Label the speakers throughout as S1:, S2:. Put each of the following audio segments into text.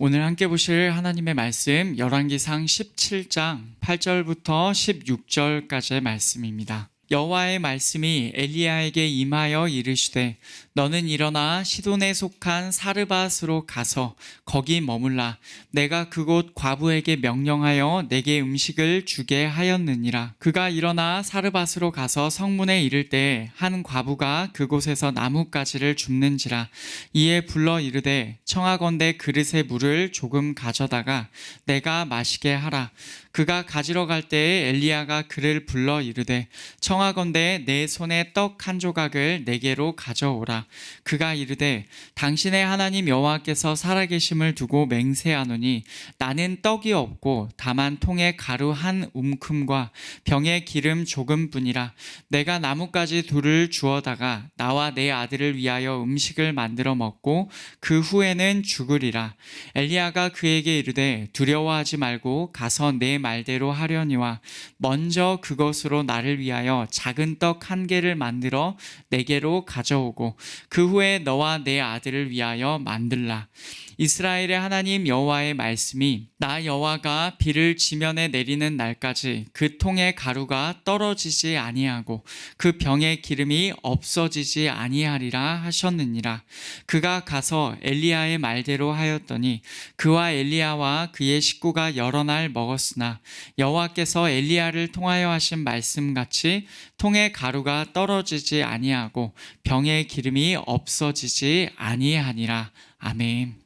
S1: 오늘 함께 보실 하나님의 말씀 열왕기상 17장 8절부터 16절까지의 말씀입니다. 여호와의 말씀이 엘리야에게 임하여 이르시되 너는 일어나 시돈에 속한 사르밧으로 가서 거기 머물라. 내가 그곳 과부에게 명령하여 내게 음식을 주게 하였느니라. 그가 일어나 사르밧으로 가서 성문에 이를 때 한 과부가 그곳에서 나뭇가지를 줍는지라. 이에 불러 이르되 청하건대 그릇에 물을 조금 가져다가 내가 마시게 하라. 그가 가지러 갈 때에 엘리야가 그를 불러 이르되 청하건대 내 손에 떡 한 조각을 내게로 가져오라. 그가 이르되 당신의 하나님 여호와께서 살아계심을 두고 맹세하노니 나는 떡이 없고 다만 통에 가루 한 움큼과 병에 기름 조금뿐이라. 내가 나뭇가지 둘을 주어다가 나와 내 아들을 위하여 음식을 만들어 먹고 그 후에는 죽으리라. 엘리야가 그에게 이르되 두려워하지 말고 가서 내 말대로 하려니와 먼저 그것으로 나를 위하여 작은 떡 한 개를 만들어 내게로 가져오고 그 후에 너와 내 아들을 위하여 만들라. 이스라엘의 하나님 여호와의 말씀이 나 여호와가 비를 지면에 내리는 날까지 그 통의 가루가 떨어지지 아니하고 그 병의 기름이 없어지지 아니하리라 하셨느니라. 그가 가서 엘리야의 말대로 하였더니 그와 엘리야와 그의 식구가 여러 날 먹었으나 여호와께서 엘리야를 통하여 하신 말씀같이 통의 가루가 떨어지지 아니하고 병의 기름이 없어지지 아니하니라. 아멘.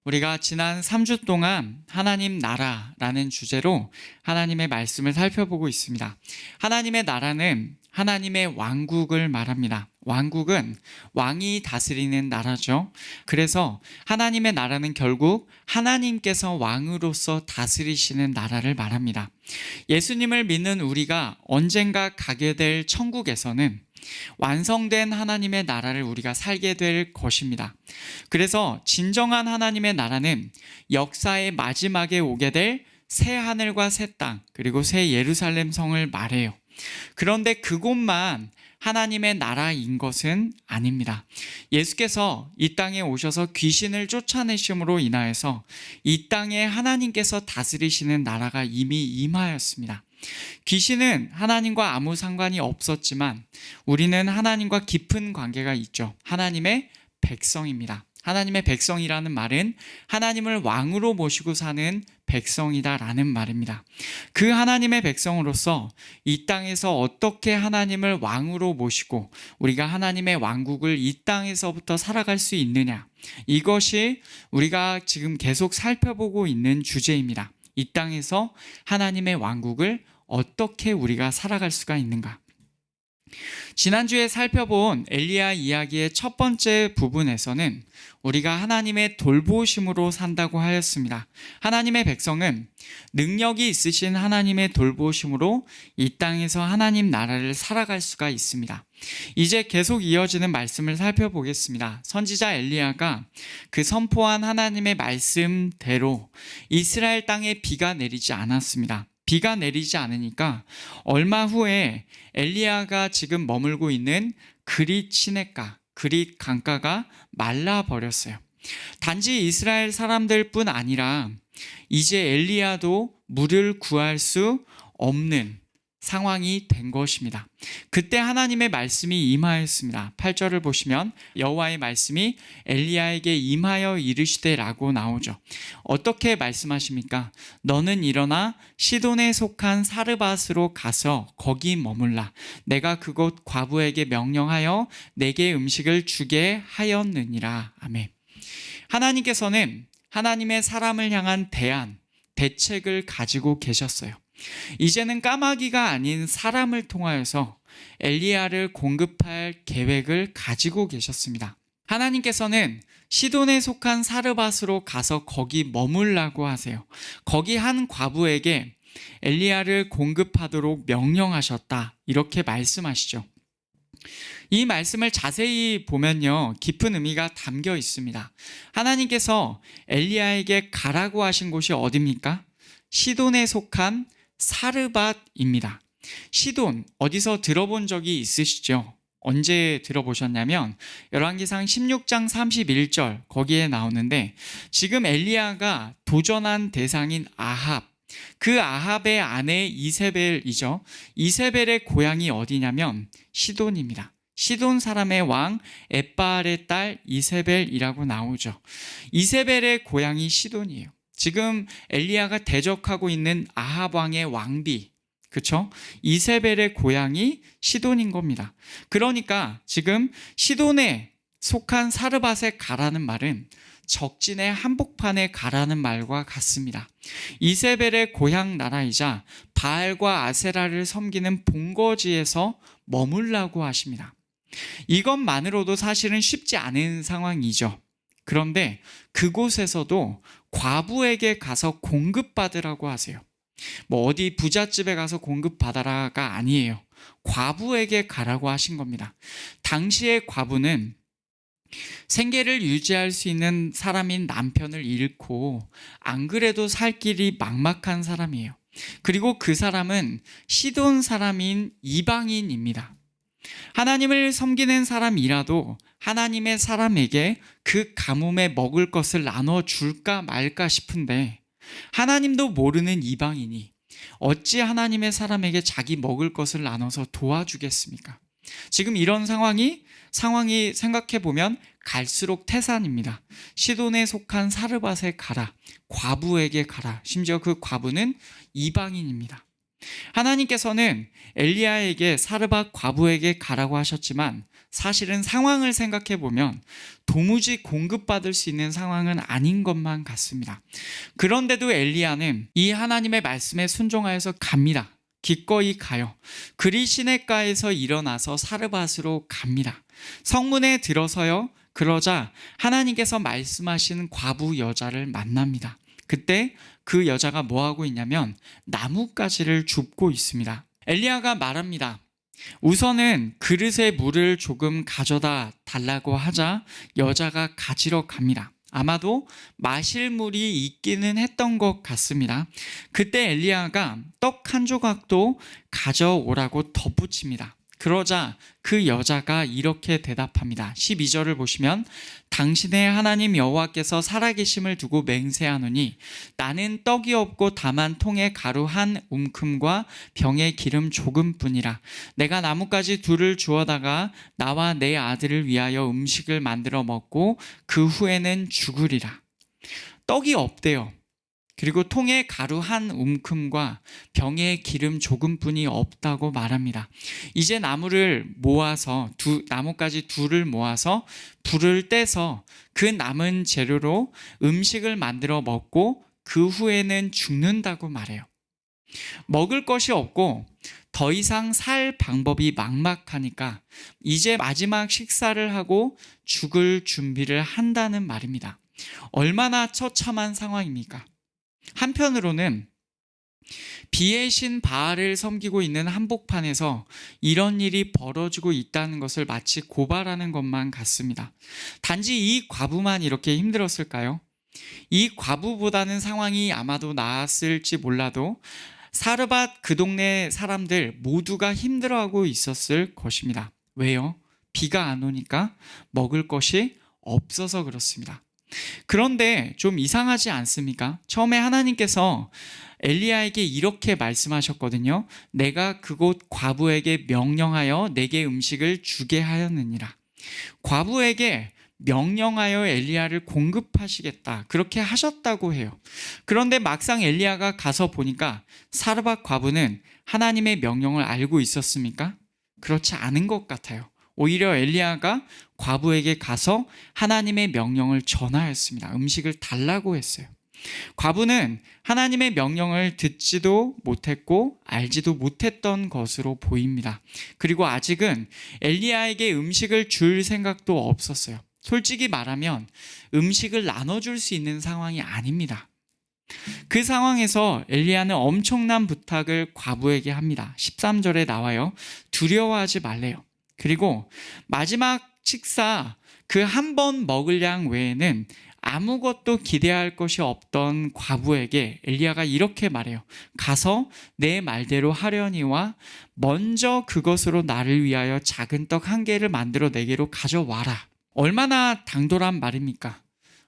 S1: 우리가 지난 3주 동안 하나님 나라라는 주제로 하나님의 말씀을 살펴보고 있습니다. 하나님의 나라는 하나님의 왕국을 말합니다. 왕국은 왕이 다스리는 나라죠. 그래서 하나님의 나라는 결국 하나님께서 왕으로서 다스리시는 나라를 말합니다. 예수님을 믿는 우리가 언젠가 가게 될 천국에서는 완성된 하나님의 나라를 우리가 살게 될 것입니다. 그래서 진정한 하나님의 나라는 역사의 마지막에 오게 될 새 하늘과 새 땅, 그리고 새 예루살렘 성을 말해요. 그런데 그곳만 하나님의 나라인 것은 아닙니다. 예수께서 이 땅에 오셔서 귀신을 쫓아내심으로 인하여서 이 땅에 하나님께서 다스리시는 나라가 이미 임하였습니다. 귀신은 하나님과 아무 상관이 없었지만 우리는 하나님과 깊은 관계가 있죠. 하나님의 백성입니다. 하나님의 백성이라는 말은 하나님을 왕으로 모시고 사는 백성이다라는 말입니다. 그 하나님의 백성으로서 이 땅에서 어떻게 하나님을 왕으로 모시고 우리가 하나님의 왕국을 이 땅에서부터 살아갈 수 있느냐, 이것이 우리가 지금 계속 살펴보고 있는 주제입니다. 이 땅에서 하나님의 왕국을 어떻게 우리가 살아갈 수가 있는가. 지난주에 살펴본 엘리야 이야기의 첫 번째 부분에서는 우리가 하나님의 돌보심으로 산다고 하였습니다. 하나님의 백성은 능력이 있으신 하나님의 돌보심으로 이 땅에서 하나님 나라를 살아갈 수가 있습니다. 이제 계속 이어지는 말씀을 살펴보겠습니다. 선지자 엘리야가 그 선포한 하나님의 말씀대로 이스라엘 땅에 비가 내리지 않았습니다. 비가 내리지 않으니까 얼마 후에 엘리야가 지금 머물고 있는 그릿 시냇가, 그릿 강가가 말라버렸어요. 단지 이스라엘 사람들뿐 아니라 이제 엘리야도 물을 구할 수 없는 상황이 된 것입니다. 그때 하나님의 말씀이 임하였습니다. 8절을 보시면 여호와의 말씀이 엘리야에게 임하여 이르시되라고 나오죠. 어떻게 말씀하십니까? 너는 일어나 시돈에 속한 사르밧으로 가서 거기 머물라. 내가 그곳 과부에게 명령하여 내게 음식을 주게 하였느니라. 아멘. 하나님께서는 하나님의 사람을 향한 대책을 가지고 계셨어요. 이제는 까마귀가 아닌 사람을 통하여서 엘리야를 공급할 계획을 가지고 계셨습니다. 하나님께서는 시돈에 속한 사르밧으로 가서 거기 머물라고 하세요. 거기 한 과부에게 엘리야를 공급하도록 명령하셨다, 이렇게 말씀하시죠. 이 말씀을 자세히 보면요, 깊은 의미가 담겨 있습니다. 하나님께서 엘리야에게 가라고 하신 곳이 어디입니까? 시돈에 속한 사르밧입니다. 시돈, 어디서 들어본 적이 있으시죠? 언제 들어보셨냐면 열왕기상 16장 31절 거기에 나오는데, 지금 엘리야가 도전한 대상인 아합, 그 아합의 아내 이세벨이죠. 이세벨의 고향이 어디냐면 시돈입니다. 시돈 사람의 왕 엣바알의 딸 이세벨이라고 나오죠. 이세벨의 고향이 시돈이에요. 지금 엘리야가 대적하고 있는 아합 왕의 왕비, 그쵸? 이세벨의 고향이 시돈인 겁니다. 그러니까 지금 시돈에 속한 사르밧에 가라는 말은 적진의 한복판에 가라는 말과 같습니다. 이세벨의 고향 나라이자 바알과 아세라를 섬기는 본거지에서 머물라고 하십니다. 이것만으로도 사실은 쉽지 않은 상황이죠. 그런데 그곳에서도 과부에게 가서 공급받으라고 하세요. 어디 부잣집에 가서 공급받아라가 아니에요. 과부에게 가라고 하신 겁니다. 당시의 과부는 생계를 유지할 수 있는 사람인 남편을 잃고 안 그래도 살 길이 막막한 사람이에요. 그리고 그 사람은 시돈 사람인 이방인입니다. 하나님을 섬기는 사람이라도 하나님의 사람에게 그 가뭄에 먹을 것을 나눠줄까 말까 싶은데, 하나님도 모르는 이방인이 어찌 하나님의 사람에게 자기 먹을 것을 나눠서 도와주겠습니까? 지금 이런 상황이 생각해보면 갈수록 태산입니다. 시돈에 속한 사르밧에 가라, 과부에게 가라. 심지어 그 과부는 이방인입니다. 하나님께서는 엘리야에게 사르밧 과부에게 가라고 하셨지만, 사실은 상황을 생각해보면 도무지 공급받을 수 있는 상황은 아닌 것만 같습니다. 그런데도 엘리야는 이 하나님의 말씀에 순종하여서 갑니다. 기꺼이 가요. 그리 시냇가에서 일어나서 사르밧으로 갑니다. 성문에 들어서요. 그러자 하나님께서 말씀하신 과부 여자를 만납니다. 그때 그 여자가 뭐하고 있냐면 나뭇가지를 줍고 있습니다. 엘리야가 말합니다. 우선은 그릇에 물을 조금 가져다 달라고 하자 여자가 가지러 갑니다. 아마도 마실 물이 있기는 했던 것 같습니다. 그때 엘리야가 떡 한 조각도 가져오라고 덧붙입니다. 그러자 그 여자가 이렇게 대답합니다. 12절을 보시면, 당신의 하나님 여호와께서 살아계심을 두고 맹세하노니 나는 떡이 없고 다만 통에 가루 한 움큼과 병에 기름 조금뿐이라. 내가 나뭇가지 둘을 주워다가 나와 내 아들을 위하여 음식을 만들어 먹고 그 후에는 죽으리라. 떡이 없대요. 그리고 통에 가루 한 움큼과 병에 기름 조금뿐이 없다고 말합니다. 이제 나뭇가지 둘을 모아서 불을 떼서 그 남은 재료로 음식을 만들어 먹고 그 후에는 죽는다고 말해요. 먹을 것이 없고 더 이상 살 방법이 막막하니까 이제 마지막 식사를 하고 죽을 준비를 한다는 말입니다. 얼마나 처참한 상황입니까? 한편으로는 비의 신 바알을 섬기고 있는 한복판에서 이런 일이 벌어지고 있다는 것을 마치 고발하는 것만 같습니다. 단지 이 과부만 이렇게 힘들었을까요? 이 과부보다는 상황이 아마도 나았을지 몰라도 사르밧 그 동네 사람들 모두가 힘들어하고 있었을 것입니다. 왜요? 비가 안 오니까 먹을 것이 없어서 그렇습니다. 그런데 좀 이상하지 않습니까? 처음에 하나님께서 엘리야에게 이렇게 말씀하셨거든요. 내가 그곳 과부에게 명령하여 내게 음식을 주게 하였느니라. 과부에게 명령하여 엘리야를 공급하시겠다, 그렇게 하셨다고 해요. 그런데 막상 엘리야가 가서 보니까 사르밧 과부는 하나님의 명령을 알고 있었습니까? 그렇지 않은 것 같아요. 오히려 엘리야가 과부에게 가서 하나님의 명령을 전하였습니다. 음식을 달라고 했어요. 과부는 하나님의 명령을 듣지도 못했고 알지도 못했던 것으로 보입니다. 그리고 아직은 엘리야에게 음식을 줄 생각도 없었어요. 솔직히 말하면 음식을 나눠줄 수 있는 상황이 아닙니다. 그 상황에서 엘리야는 엄청난 부탁을 과부에게 합니다. 13절에 나와요. 두려워하지 말래요. 그리고 마지막 식사 그 한 번 먹을 양 외에는 아무것도 기대할 것이 없던 과부에게 엘리야가 이렇게 말해요. 가서 내 말대로 하려니와 먼저 그것으로 나를 위하여 작은 떡 한 개를 만들어 내게로 가져와라. 얼마나 당돌한 말입니까?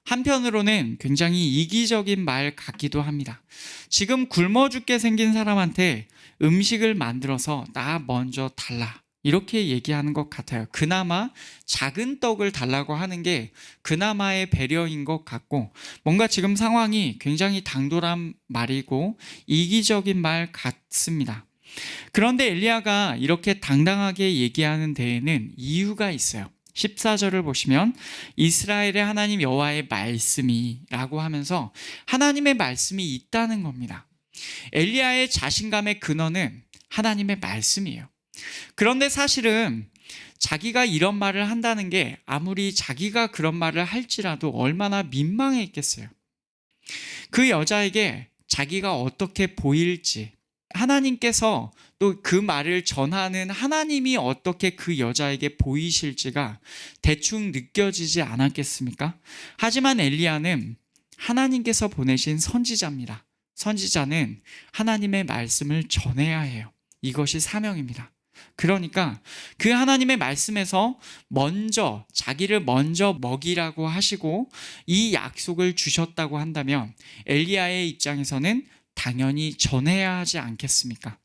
S1: 한편으로는 굉장히 이기적인 말 같기도 합니다. 지금 굶어 죽게 생긴 사람한테 음식을 만들어서 나 먼저 달라, 이렇게 얘기하는 것 같아요. 그나마 작은 떡을 달라고 하는 게 그나마의 배려인 것 같고, 뭔가 지금 상황이 굉장히 당돌한 말이고 이기적인 말 같습니다. 그런데 엘리야가 이렇게 당당하게 얘기하는 데에는 이유가 있어요. 14절을 보시면 이스라엘의 하나님 여호와의 말씀이 라고 하면서 하나님의 말씀이 있다는 겁니다. 엘리야의 자신감의 근원은 하나님의 말씀이에요. 그런데 사실은 자기가 이런 말을 한다는 게 아무리 자기가 그런 말을 할지라도 얼마나 민망했겠어요. 그 여자에게 자기가 어떻게 보일지, 하나님께서 또 그 말을 전하는 하나님이 어떻게 그 여자에게 보이실지가 대충 느껴지지 않았겠습니까? 하지만 엘리야는 하나님께서 보내신 선지자입니다. 선지자는 하나님의 말씀을 전해야 해요. 이것이 사명입니다. 그러니까 그 하나님의 말씀에서 먼저 자기를 먼저 먹이라고 하시고 이 약속을 주셨다고 한다면 엘리야의 입장에서는 당연히 전해야 하지 않겠습니까?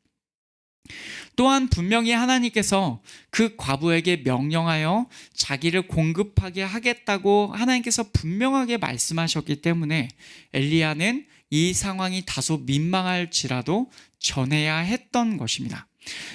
S1: 또한 분명히 하나님께서 그 과부에게 명령하여 자기를 공급하게 하겠다고 하나님께서 분명하게 말씀하셨기 때문에 엘리야는 이 상황이 다소 민망할지라도 전해야 했던 것입니다.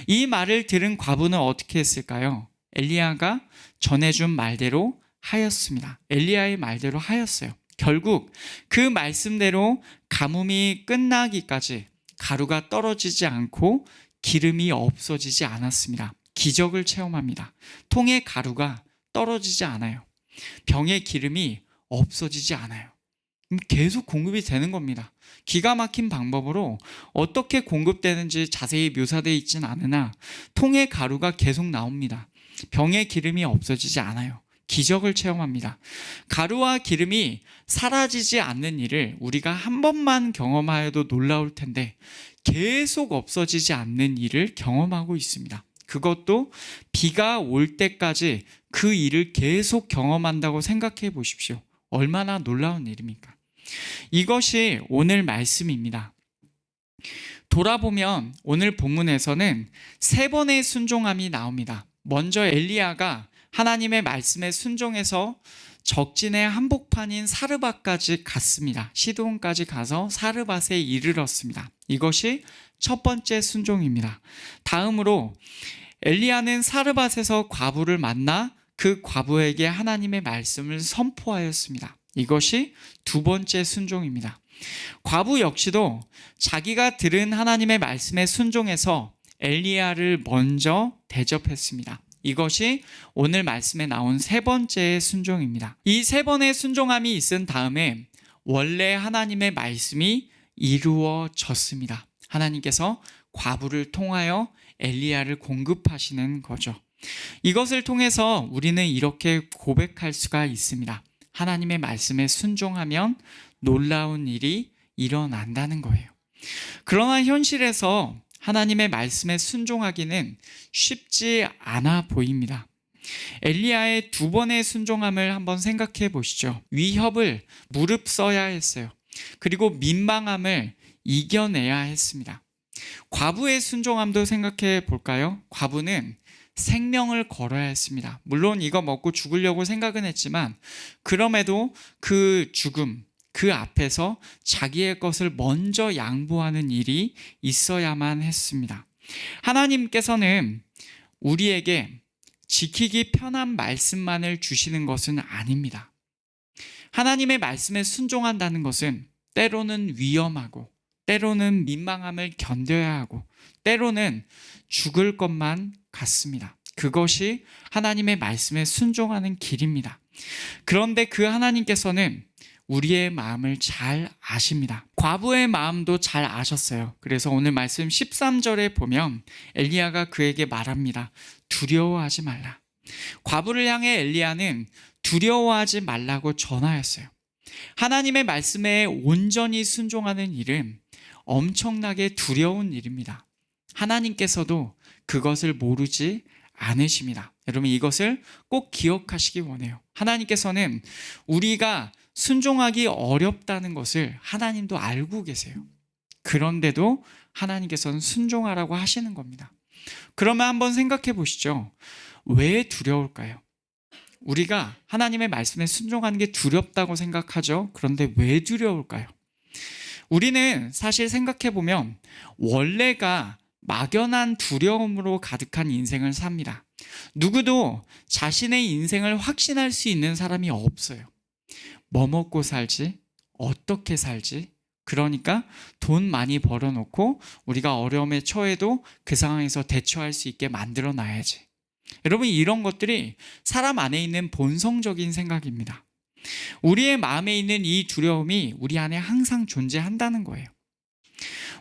S1: 이 말을 들은 과부는 어떻게 했을까요? 엘리야가 전해준 말대로 하였습니다. 엘리야의 말대로 하였어요. 결국 그 말씀대로 가뭄이 끝나기까지 가루가 떨어지지 않고 기름이 없어지지 않았습니다. 기적을 체험합니다. 통에 가루가 떨어지지 않아요. 병에 기름이 없어지지 않아요. 계속 공급이 되는 겁니다. 기가 막힌 방법으로 어떻게 공급되는지 자세히 묘사되어 있진 않으나 통에 가루가 계속 나옵니다. 병에 기름이 없어지지 않아요. 기적을 체험합니다. 가루와 기름이 사라지지 않는 일을 우리가 한 번만 경험하여도 놀라울 텐데 계속 없어지지 않는 일을 경험하고 있습니다. 그것도 비가 올 때까지 그 일을 계속 경험한다고 생각해 보십시오. 얼마나 놀라운 일입니까? 이것이 오늘 말씀입니다. 돌아보면 오늘 본문에서는 3번의 순종함이 나옵니다. 먼저 엘리야가 하나님의 말씀에 순종해서 적진의 한복판인 사르밧까지 갔습니다. 시돈까지 가서 사르밧에 이르렀습니다. 이것이 첫 번째 순종입니다. 다음으로 엘리야는 사르밧에서 과부를 만나 그 과부에게 하나님의 말씀을 선포하였습니다. 이것이 두 번째 순종입니다. 과부 역시도 자기가 들은 하나님의 말씀에 순종해서 엘리야를 먼저 대접했습니다. 이것이 오늘 말씀에 나온 3번째의 순종입니다. 이 3번의 순종함이 있은 다음에 원래 하나님의 말씀이 이루어졌습니다. 하나님께서 과부를 통하여 엘리야를 공급하시는 거죠. 이것을 통해서 우리는 이렇게 고백할 수가 있습니다. 하나님의 말씀에 순종하면 놀라운 일이 일어난다는 거예요. 그러나 현실에서 하나님의 말씀에 순종하기는 쉽지 않아 보입니다. 엘리야의 2번의 순종함을 한번 생각해 보시죠. 위협을 무릅써야 했어요. 그리고 민망함을 이겨내야 했습니다. 과부의 순종함도 생각해 볼까요? 과부는 생명을 걸어야 했습니다. 물론 이거 먹고 죽으려고 생각은 했지만 그럼에도 그 죽음, 그 앞에서 자기의 것을 먼저 양보하는 일이 있어야만 했습니다. 하나님께서는 우리에게 지키기 편한 말씀만을 주시는 것은 아닙니다. 하나님의 말씀에 순종한다는 것은 때로는 위험하고 때로는 민망함을 견뎌야 하고 때로는 죽을 것만 같습니다. 그것이 하나님의 말씀에 순종하는 길입니다. 그런데 그 하나님께서는 우리의 마음을 잘 아십니다. 과부의 마음도 잘 아셨어요. 그래서 오늘 말씀 13절에 보면 엘리야가 그에게 말합니다. 두려워하지 말라. 과부를 향해 엘리야는 두려워하지 말라고 전하였어요. 하나님의 말씀에 온전히 순종하는 일은 엄청나게 두려운 일입니다. 하나님께서도 그것을 모르지 않으십니다. 여러분 이것을 꼭 기억하시기 원해요. 하나님께서는 우리가 순종하기 어렵다는 것을 하나님도 알고 계세요. 그런데도 하나님께서는 순종하라고 하시는 겁니다. 그러면 한번 생각해 보시죠. 왜 두려울까요? 우리가 하나님의 말씀에 순종하는 게 두렵다고 생각하죠. 그런데 왜 두려울까요? 우리는 사실 생각해 보면 원래가 막연한 두려움으로 가득한 인생을 삽니다. 누구도 자신의 인생을 확신할 수 있는 사람이 없어요. 뭐 먹고 살지? 어떻게 살지? 그러니까 돈 많이 벌어놓고 우리가 어려움에 처해도 그 상황에서 대처할 수 있게 만들어 놔야지. 여러분 이런 것들이 사람 안에 있는 본성적인 생각입니다. 우리의 마음에 있는 이 두려움이 우리 안에 항상 존재한다는 거예요.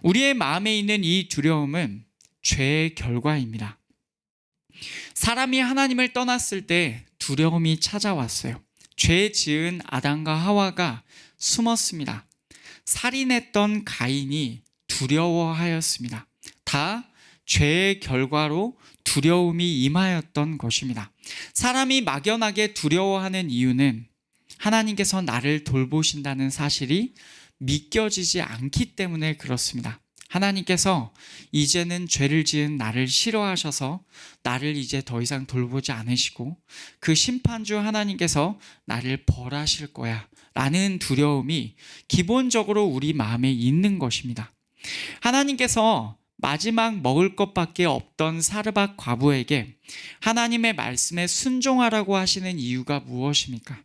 S1: 우리의 마음에 있는 이 두려움은 죄의 결과입니다. 사람이 하나님을 떠났을 때 두려움이 찾아왔어요. 죄 지은 아담과 하와가 숨었습니다. 살인했던 가인이 두려워하였습니다. 다 죄의 결과로 두려움이 임하였던 것입니다. 사람이 막연하게 두려워하는 이유는 하나님께서 나를 돌보신다는 사실이 믿겨지지 않기 때문에 그렇습니다. 하나님께서 이제는 죄를 지은 나를 싫어하셔서 나를 이제 더 이상 돌보지 않으시고 그 심판주 하나님께서 나를 벌하실 거야 라는 두려움이 기본적으로 우리 마음에 있는 것입니다. 하나님께서 마지막 먹을 것밖에 없던 사르밧 과부에게 하나님의 말씀에 순종하라고 하시는 이유가 무엇입니까?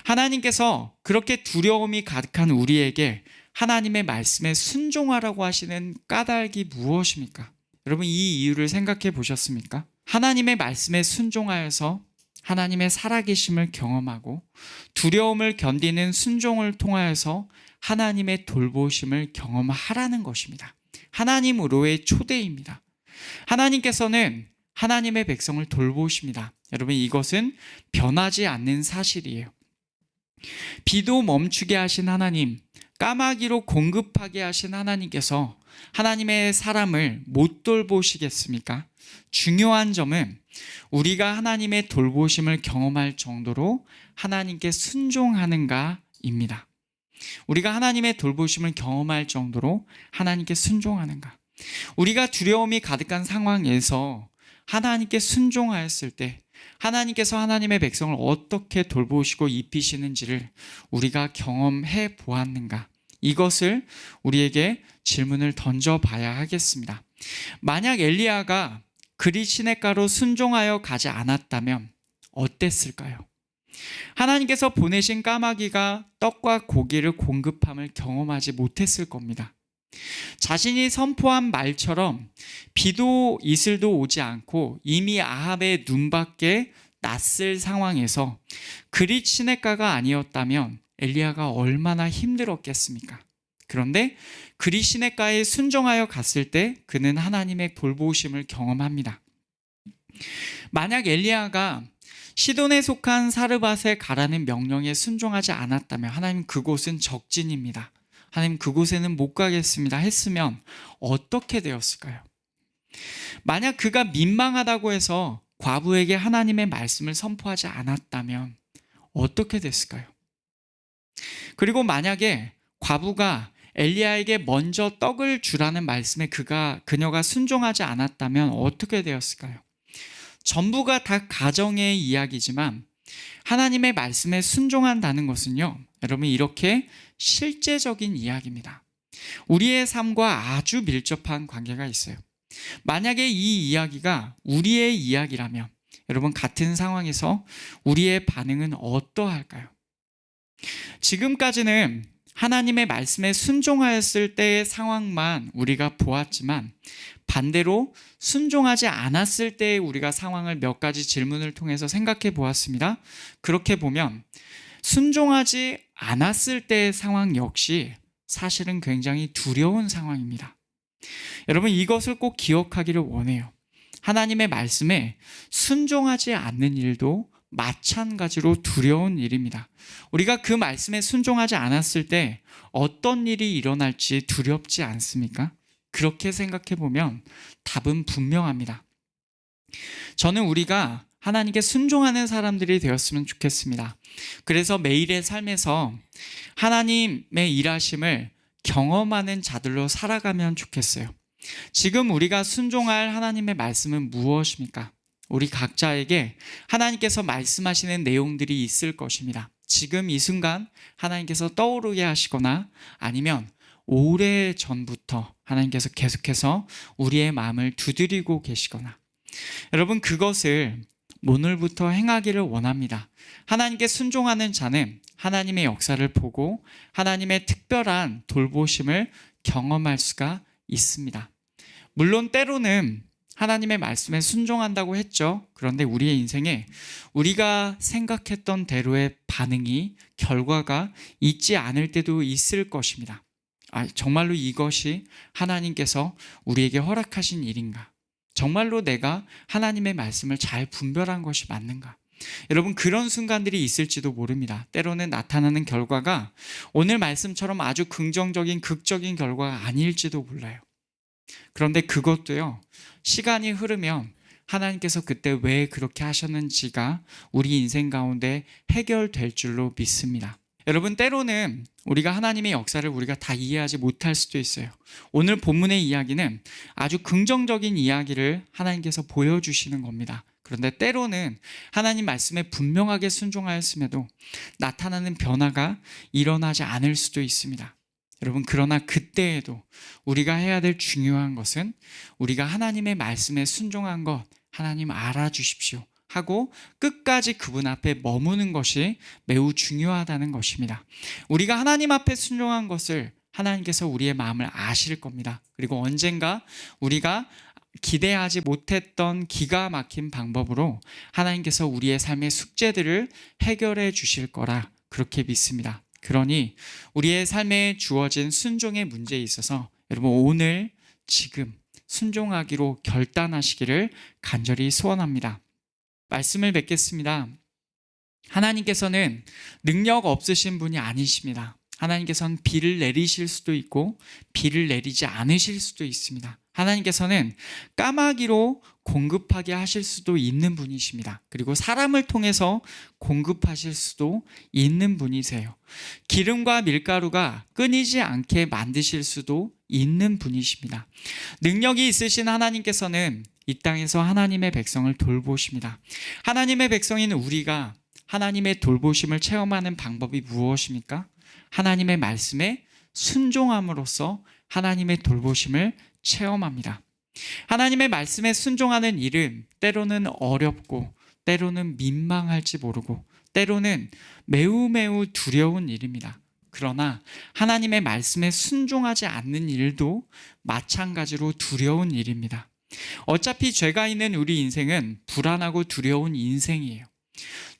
S1: 하나님께서 그렇게 두려움이 가득한 우리에게 하나님의 말씀에 순종하라고 하시는 까닭이 무엇입니까? 여러분 이 이유를 생각해 보셨습니까? 하나님의 말씀에 순종하여서 하나님의 살아계심을 경험하고 두려움을 견디는 순종을 통하여서 하나님의 돌보심을 경험하라는 것입니다. 하나님으로의 초대입니다. 하나님께서는 하나님의 백성을 돌보십니다. 여러분 이것은 변하지 않는 사실이에요. 비도 멈추게 하신 하나님, 까마귀로 공급하게 하신 하나님께서 하나님의 사람을 못 돌보시겠습니까? 중요한 점은 우리가 하나님의 돌보심을 경험할 정도로 하나님께 순종하는가입니다. 우리가 하나님의 돌보심을 경험할 정도로 하나님께 순종하는가? 우리가 두려움이 가득한 상황에서 하나님께 순종하였을 때 하나님께서 하나님의 백성을 어떻게 돌보시고 입히시는지를 우리가 경험해 보았는가? 이것을 우리에게 질문을 던져봐야 하겠습니다. 만약 엘리야가 그리 시냇가로 순종하여 가지 않았다면 어땠을까요? 하나님께서 보내신 까마귀가 떡과 고기를 공급함을 경험하지 못했을 겁니다. 자신이 선포한 말처럼 비도 이슬도 오지 않고 이미 아합의 눈밖에 났을 상황에서 그리 시냇가가 아니었다면 엘리야가 얼마나 힘들었겠습니까? 그런데 그리 시냇가에 순종하여 갔을 때 그는 하나님의 돌보심을 경험합니다. 만약 엘리야가 시돈에 속한 사르밧에 가라는 명령에 순종하지 않았다면 하나님 그곳은 적진입니다. 하나님 그곳에는 못 가겠습니다 했으면 어떻게 되었을까요? 만약 그가 민망하다고 해서 과부에게 하나님의 말씀을 선포하지 않았다면 어떻게 됐을까요? 그리고 만약에 과부가 엘리야에게 먼저 떡을 주라는 말씀에 그녀가 순종하지 않았다면 어떻게 되었을까요? 전부가 다 가정의 이야기지만 하나님의 말씀에 순종한다는 것은요, 여러분 이렇게 실제적인 이야기입니다. 우리의 삶과 아주 밀접한 관계가 있어요. 만약에 이 이야기가 우리의 이야기라면 여러분 같은 상황에서 우리의 반응은 어떠할까요? 지금까지는 하나님의 말씀에 순종하였을 때의 상황만 우리가 보았지만 반대로 순종하지 않았을 때의 우리가 상황을 몇 가지 질문을 통해서 생각해 보았습니다. 그렇게 보면 순종하지 않았을 때의 상황 역시 사실은 굉장히 두려운 상황입니다. 여러분 이것을 꼭 기억하기를 원해요. 하나님의 말씀에 순종하지 않는 일도 마찬가지로 두려운 일입니다. 우리가 그 말씀에 순종하지 않았을 때 어떤 일이 일어날지 두렵지 않습니까? 그렇게 생각해 보면 답은 분명합니다. 저는 우리가 하나님께 순종하는 사람들이 되었으면 좋겠습니다. 그래서 매일의 삶에서 하나님의 일하심을 경험하는 자들로 살아가면 좋겠어요. 지금 우리가 순종할 하나님의 말씀은 무엇입니까? 우리 각자에게 하나님께서 말씀하시는 내용들이 있을 것입니다. 지금 이 순간 하나님께서 떠오르게 하시거나 아니면 오래 전부터 하나님께서 계속해서 우리의 마음을 두드리고 계시거나, 여러분, 그것을 오늘부터 행하기를 원합니다. 하나님께 순종하는 자는 하나님의 역사를 보고 하나님의 특별한 돌보심을 경험할 수가 있습니다. 물론 때로는 하나님의 말씀에 순종한다고 했죠. 그런데 우리의 인생에 우리가 생각했던 대로의 반응이, 결과가 있지 않을 때도 있을 것입니다. 정말로 이것이 하나님께서 우리에게 허락하신 일인가? 정말로 내가 하나님의 말씀을 잘 분별한 것이 맞는가? 여러분, 그런 순간들이 있을지도 모릅니다. 때로는 나타나는 결과가 오늘 말씀처럼 아주 긍정적인, 극적인 결과가 아닐지도 몰라요. 그런데 그것도요, 시간이 흐르면 하나님께서 그때 왜 그렇게 하셨는지가 우리 인생 가운데 해결될 줄로 믿습니다. 여러분, 때로는 우리가 하나님의 역사를 우리가 다 이해하지 못할 수도 있어요. 오늘 본문의 이야기는 아주 긍정적인 이야기를 하나님께서 보여주시는 겁니다. 그런데 때로는 하나님 말씀에 분명하게 순종하였음에도 나타나는 변화가 일어나지 않을 수도 있습니다. 여러분, 그러나 그때에도 우리가 해야 될 중요한 것은 우리가 하나님의 말씀에 순종한 것 하나님 알아주십시오 하고 끝까지 그분 앞에 머무는 것이 매우 중요하다는 것입니다. 우리가 하나님 앞에 순종한 것을 하나님께서 우리의 마음을 아실 겁니다. 그리고 언젠가 우리가 기대하지 못했던 기가 막힌 방법으로 하나님께서 우리의 삶의 숙제들을 해결해 주실 거라 그렇게 믿습니다. 그러니 우리의 삶에 주어진 순종의 문제에 있어서 여러분, 오늘 지금 순종하기로 결단하시기를 간절히 소원합니다. 말씀을 맺겠습니다. 하나님께서는 능력 없으신 분이 아니십니다. 하나님께서는 비를 내리실 수도 있고 비를 내리지 않으실 수도 있습니다. 하나님께서는 까마귀로 공급하게 하실 수도 있는 분이십니다. 그리고 사람을 통해서 공급하실 수도 있는 분이세요. 기름과 밀가루가 끊이지 않게 만드실 수도 있는 분이십니다. 능력이 있으신 하나님께서는 이 땅에서 하나님의 백성을 돌보십니다. 하나님의 백성인 우리가 하나님의 돌보심을 체험하는 방법이 무엇입니까? 하나님의 말씀에 순종함으로써 하나님의 돌보심을 체험합니다. 하나님의 말씀에 순종하는 일은 때로는 어렵고 때로는 민망할지 모르고 때로는 매우 두려운 일입니다. 그러나 하나님의 말씀에 순종하지 않는 일도 마찬가지로 두려운 일입니다. 어차피 죄가 있는 우리 인생은 불안하고 두려운 인생이에요.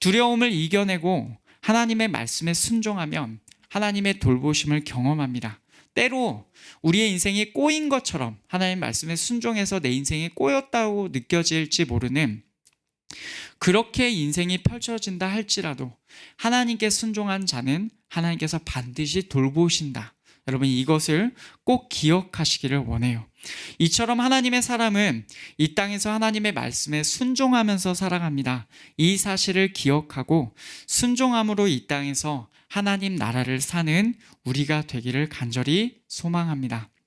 S1: 두려움을 이겨내고 하나님의 말씀에 순종하면 하나님의 돌보심을 경험합니다. 때로 우리의 인생이 꼬인 것처럼 하나님의 말씀에 순종해서 내 인생이 꼬였다고 느껴질지 모르는, 그렇게 인생이 펼쳐진다 할지라도 하나님께 순종한 자는 하나님께서 반드시 돌보신다. 여러분, 이것을 꼭 기억하시기를 원해요. 이처럼 하나님의 사람은 이 땅에서 하나님의 말씀에 순종하면서 살아갑니다. 이 사실을 기억하고 순종함으로 이 땅에서 하나님 나라를 사는 우리가 되기를 간절히 소망합니다.